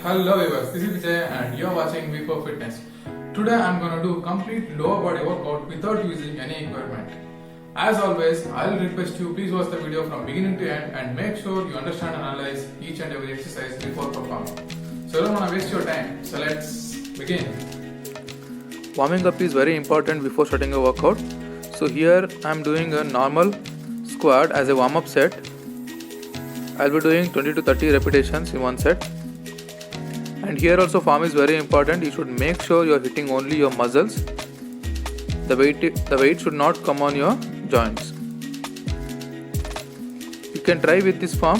Hello viewers, this is Vijay and you are watching V4 Fitness. Today I am gonna do complete lower body workout without using any equipment. As always, I will request you please watch the video from beginning to end and make sure you understand and analyze each and every exercise before performing. So I don't wanna waste your time. So let's begin. Warming up is very important before starting a workout. So here I am doing a normal squat as a warm-up set. I'll be doing 20 to 30 repetitions in one set. And here also form is very important. You should make sure you are hitting only your muscles. The weight should not come on your joints. You can try with this form.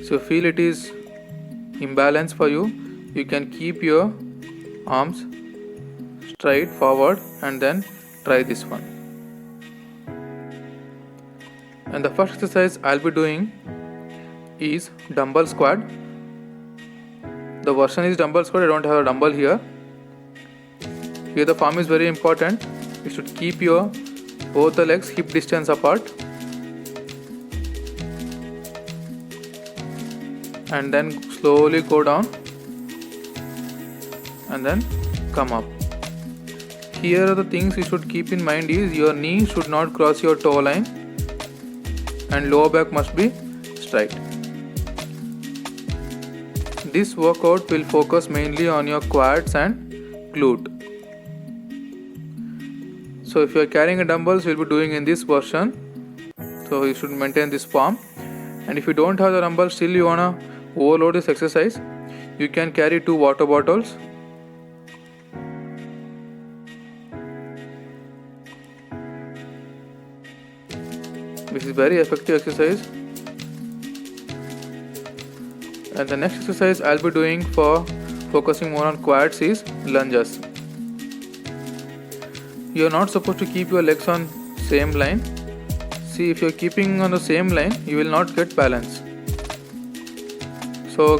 So feel it is imbalance for you, you can keep your arms straight forward and then try this one. And the first exercise I'll be doing is dumbbell squat. The version is dumbbell squat. I don't have a dumbbell here. Here the form is very important. You should keep your both the legs hip distance apart and then slowly go down and then come up. Here are the things you should keep in mind is your knee should not cross your toe line and lower back must be straight. This workout will focus mainly on your quads and glute. So if you are carrying a dumbbells, we'll be doing in this version. So you should maintain this form. And if you don't have the dumbbells, still you wanna overload this exercise, you can carry 2 water bottles. This is very effective exercise. And the next exercise I'll be doing for focusing more on quads is lunges. You're not supposed to keep your legs on same line. See, if you're keeping on the same line, you will not get balance. So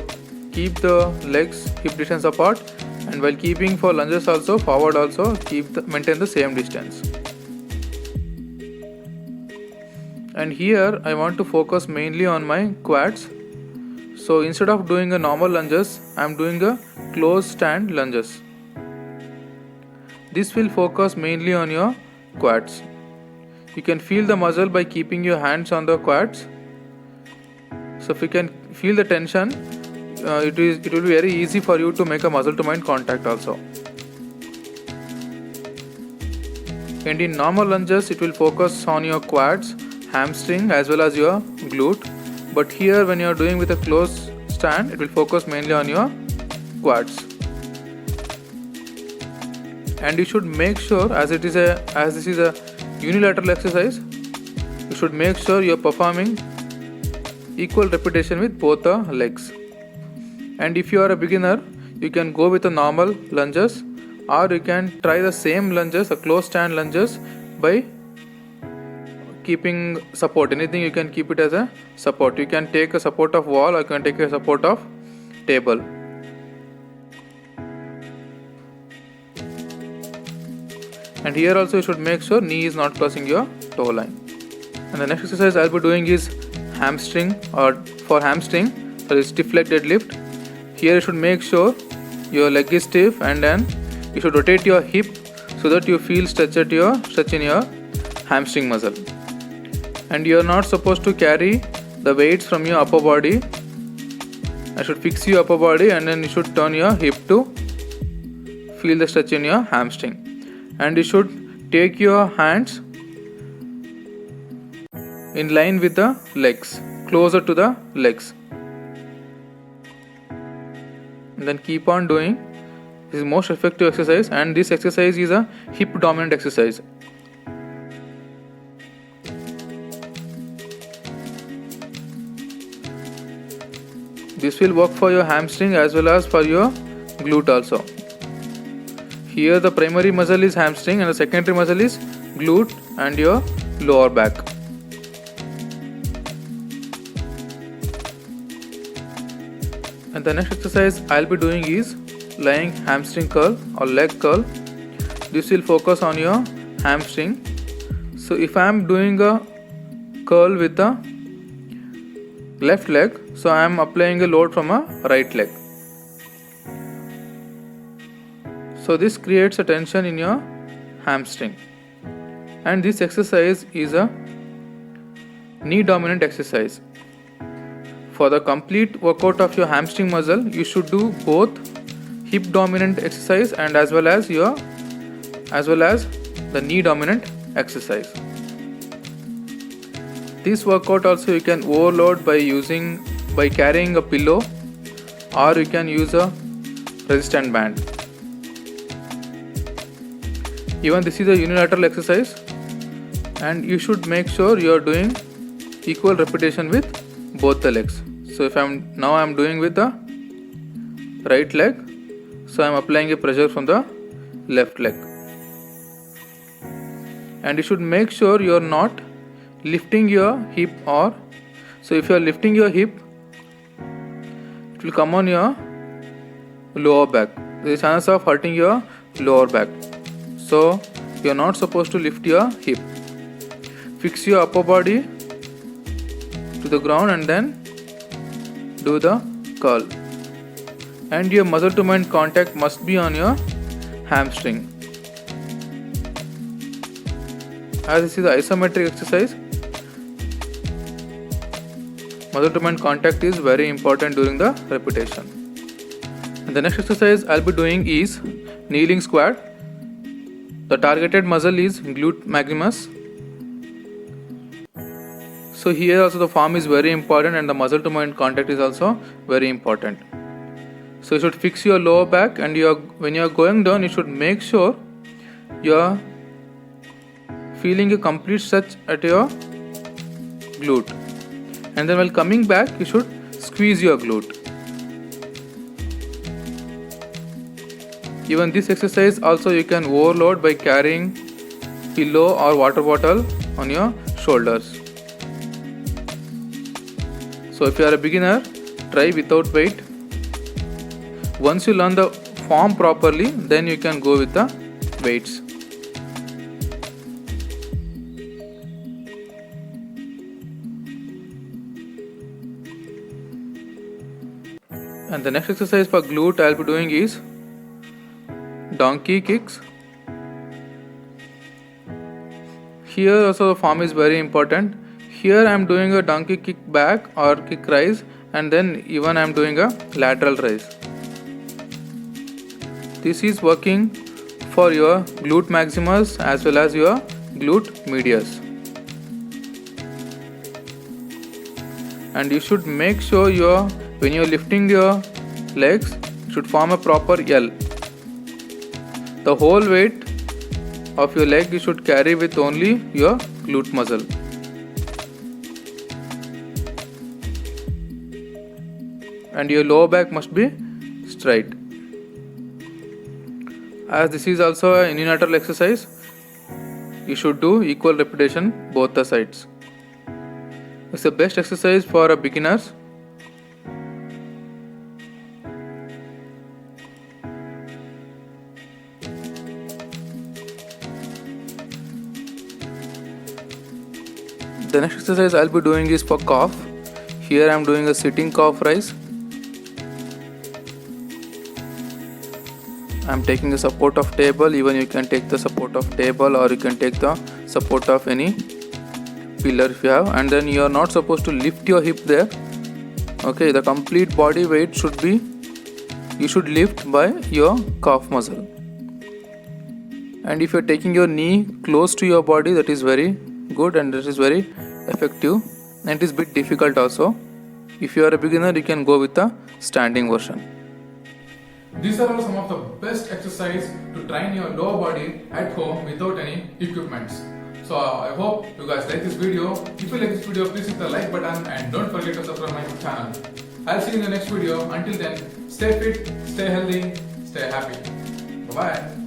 keep the legs hip distance apart, and while keeping for lunges also, forward also, maintain the same distance. And here I want to focus mainly on my quads. So instead of doing a normal lunges, I am doing a closed stand lunges. This will focus mainly on your quads. You can feel the muscle by keeping your hands on the quads. So if you can feel the tension, it will be very easy for you to make a muscle to mind contact also. And in normal lunges, it will focus on your quads, hamstring as well as your glute. But here when you are doing with a closed stand, it will focus mainly on your quads. And you should make sure, as this is a unilateral exercise, you should make sure you are performing equal repetition with both the legs. And if you are a beginner, you can go with a normal lunges, or you can try the same lunges, a closed stand lunges, by keeping support. Anything you can keep it as a support. You can take a support of wall or you can take a support of table. And here also you should make sure knee is not crossing your toe line. And the next exercise I'll be doing is hamstring, or for hamstring, that is stiff leg deadlift. Here you should make sure your leg is stiff and then you should rotate your hip so that you feel stretch in your hamstring muscle. And you are not supposed to carry the weights from your upper body. I should fix your upper body and then you should turn your hip to feel the stretch in your hamstring. And you should take your hands in line with the legs, closer to the legs. And then keep on doing. This is most effective exercise, and this exercise is a hip dominant exercise. This will work for your hamstring as well as for your glute also. Here the primary muscle is hamstring and the secondary muscle is glute and your lower back. And the next exercise I'll be doing is lying hamstring curl or leg curl. This will focus on your hamstring. So if I am doing a curl with the left leg, so I am applying a load from a right leg. So this creates a tension in your hamstring. And this exercise is a knee dominant exercise. For the complete workout of your hamstring muscle, you should do both hip dominant exercise and as well as the knee dominant exercise. This workout also you can overload by carrying a pillow, or you can use a resistant band. Even this is a unilateral exercise, and you should make sure you are doing equal repetition with both the legs. So if I'm doing with the right leg, so I'm applying a pressure from the left leg. And you should make sure you are not lifting your hip, or so if you are lifting your hip, it will come on your lower back. There is a chance of hurting your lower back. So you are not supposed to lift your hip. Fix your upper body to the ground and then do the curl. And your muscle to mind contact must be on your hamstring. As this is the isometric exercise, muscle to mind contact is very important during the repetition. And the next exercise I'll be doing is kneeling squat. The targeted muscle is glute maximus. So here also the form is very important and the muscle to mind contact is also very important. So you should fix your lower back, and when you are going down, you should make sure you are feeling a complete stretch at your glute. And then while coming back, you should squeeze your glute. Even this exercise also you can overload by carrying pillow or water bottle on your shoulders. So if you are a beginner, try without weight. Once you learn the form properly, then you can go with the weights. And the next exercise for glute I'll be doing is donkey kicks. Here also the form is very important. Here I am doing a donkey kick back or kick rise, and then even I am doing a lateral rise. This is working for your glute maximus as well as your glute medius. And you should make sure when you are lifting your legs, you should form a proper L. The whole weight of your leg you should carry with only your glute muscle. And your lower back must be straight. As this is also a unilateral exercise, you should do equal repetition both the sides. It's the best exercise for beginners. The next exercise I'll be doing is for calf. Here I am doing a sitting calf rise. I am taking the support of table. Even you can take the support of table, or you can take the support of any pillar if you have. And then you are not supposed to lift your hip there. Okay, the complete body weight you should lift by your calf muscle. And if you are taking your knee close to your body, that is very good and that is very effective, and it is a bit difficult also. If you are a beginner, you can go with the standing version. These are all some of the best exercise to train your lower body at home without any equipments. So I hope you guys like this video. If you like this video, please hit the like button and don't forget to subscribe my channel. I'll see you in the next video. Until then, stay fit, stay healthy, stay happy. Bye bye.